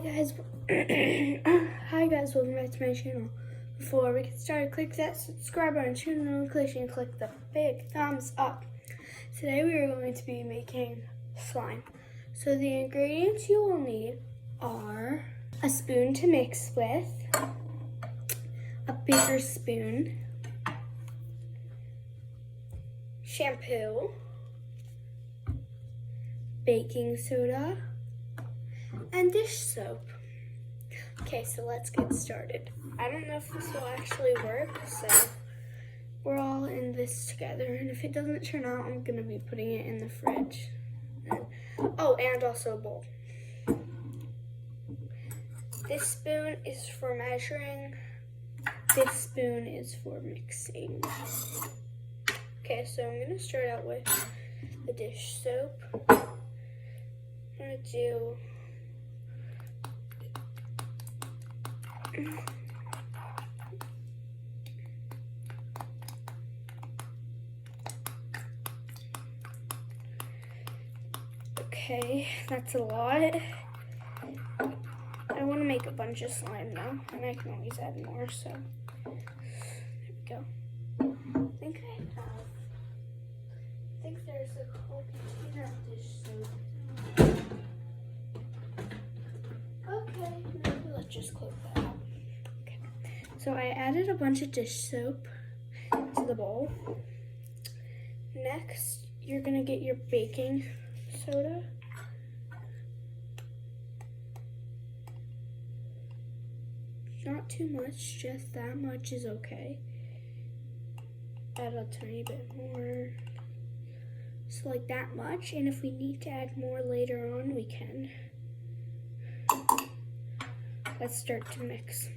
Guys, hi guys, welcome back to my channel. Before we get started, click that subscribe button, turn the notification, and click the big thumbs up. Today we are going to be making slime. So the ingredients you will need are a spoon to mix with, a bigger spoon, shampoo, baking soda, and dish soap. Okay, so let's get started. I don't know if this will actually work, so we're all in this together, and if it doesn't turn out, I'm gonna be putting it in the fridge. And also a bowl. This spoon is for measuring. This spoon is for mixing. Okay, so I'm gonna start out with the dish soap. I'm gonna do okay, that's a lot. I want to make a bunch of slime now, and I can always add more, so there we go. I think there's a whole container of dish soap. Okay, maybe let's just close that out. Okay, so I added a bunch of dish soap to the bowl. Next, you're gonna get your baking soda. Not too much, just that much is okay. Add a tiny bit more. So like that much, and if we need to add more later on, we can. Let's start to mix.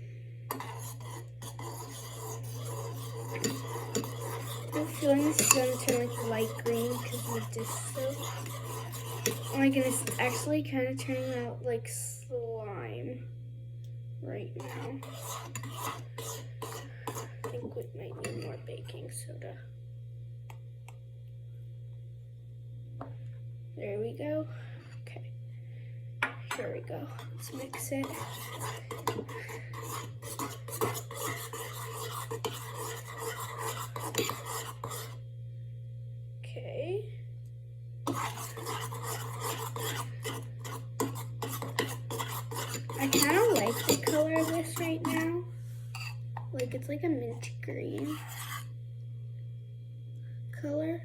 I'm feeling this is going to turn like light green because of the dish soap. Oh my goodness, it's actually kind of turning out like slime right now. I think we might need more baking soda. There we go. Okay. Here we go. Let's mix it. Okay. I kind of like the color of this right now. Like it's like a mint green color.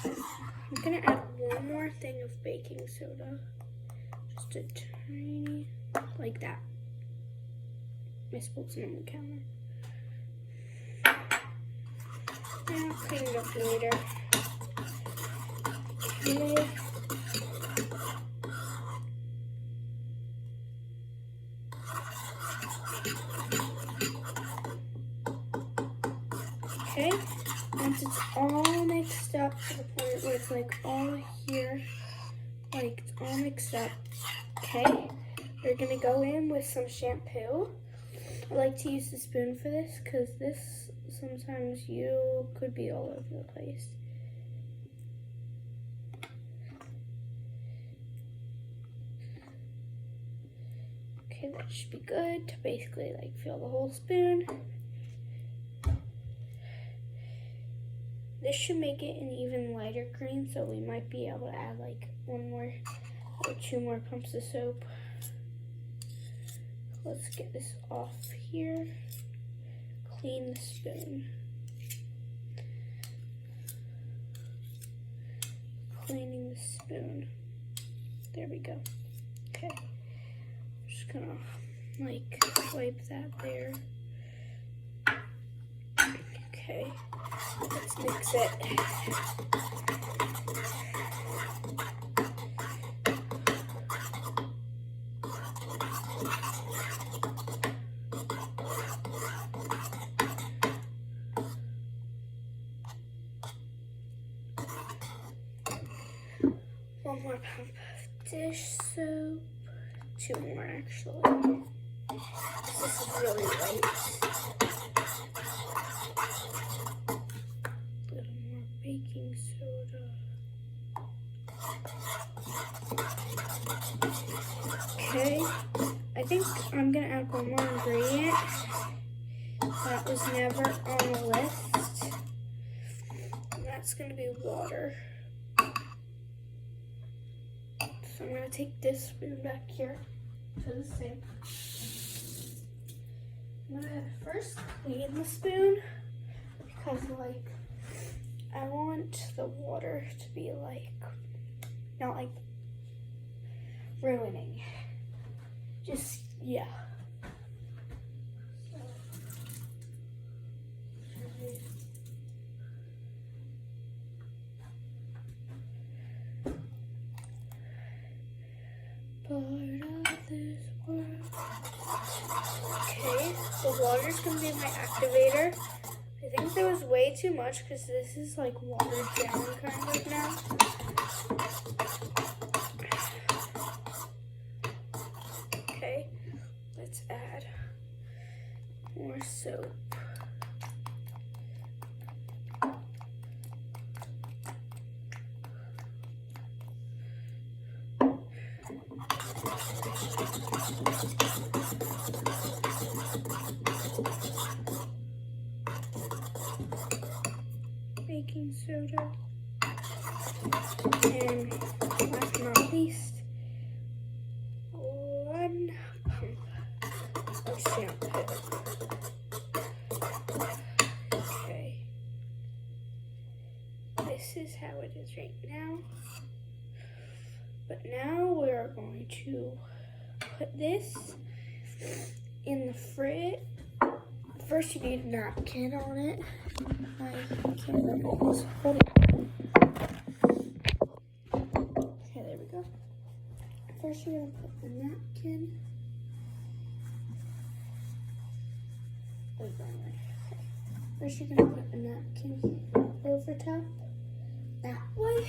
I'm gonna add one more thing of baking soda. Just a tiny, like that. I spilled some on the counter. Yeah, I'll clean it up later. Okay. Okay, once it's all mixed up to the point where it's like all here, like it's all mixed up, okay, we're gonna go in with some shampoo. I like to use the spoon for this because this sometimes you could be all over the place. Okay, that should be good to basically like fill the whole spoon. This should make it an even lighter green, so we might be able to add like one more or two more pumps of soap. Let's get this off here. Clean the spoon. Cleaning the spoon. There we go. Okay. I'm just gonna like wipe that there. Okay. Let's mix it. One more pump of dish soap. Two more actually. This is really light. A little more baking soda. Okay, I think I'm gonna add one more ingredient that was never on the list. And that's gonna be water. So I'm gonna take this spoon back here to the sink. I'm gonna first clean the spoon because like I want the water to be like, not like ruining. Just, yeah. Part of this world. Okay, the water's gonna be my activator. I think there was way too much because this is like watered down kind of now. Okay, let's add more soap. Baking soda. And last but not least, 1 pump of shampoo. Okay. This is how it is right now. But now we're going to put this in the fridge. First, you need a napkin on it. I can't hold it. Okay, there we go. First, you're gonna put the napkin. Okay. First, you're gonna put a napkin over top. That way.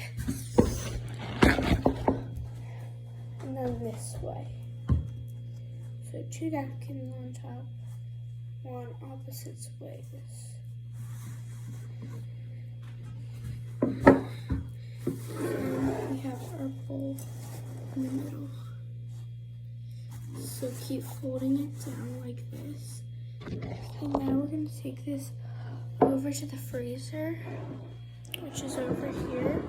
And then this way. So 2 napkins on top, 1 opposite ways. We have our bowl in the middle. So keep folding it down like this. And now we're going to take this over to the freezer, which is over here.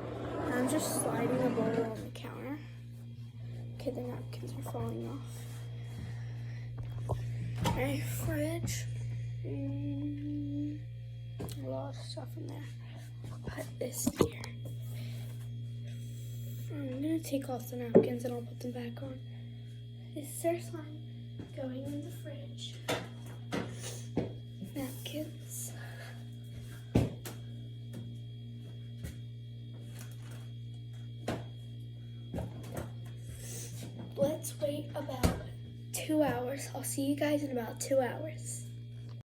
And I'm just sliding the bowl on the counter. Okay, the napkins are falling off. My fridge. A lot of stuff in there. Put this here. I'm gonna take off the napkins and I'll put them back on. This is our slime going in the fridge. Napkins. Let's wait about 2 hours. I'll see you guys in about 2 hours.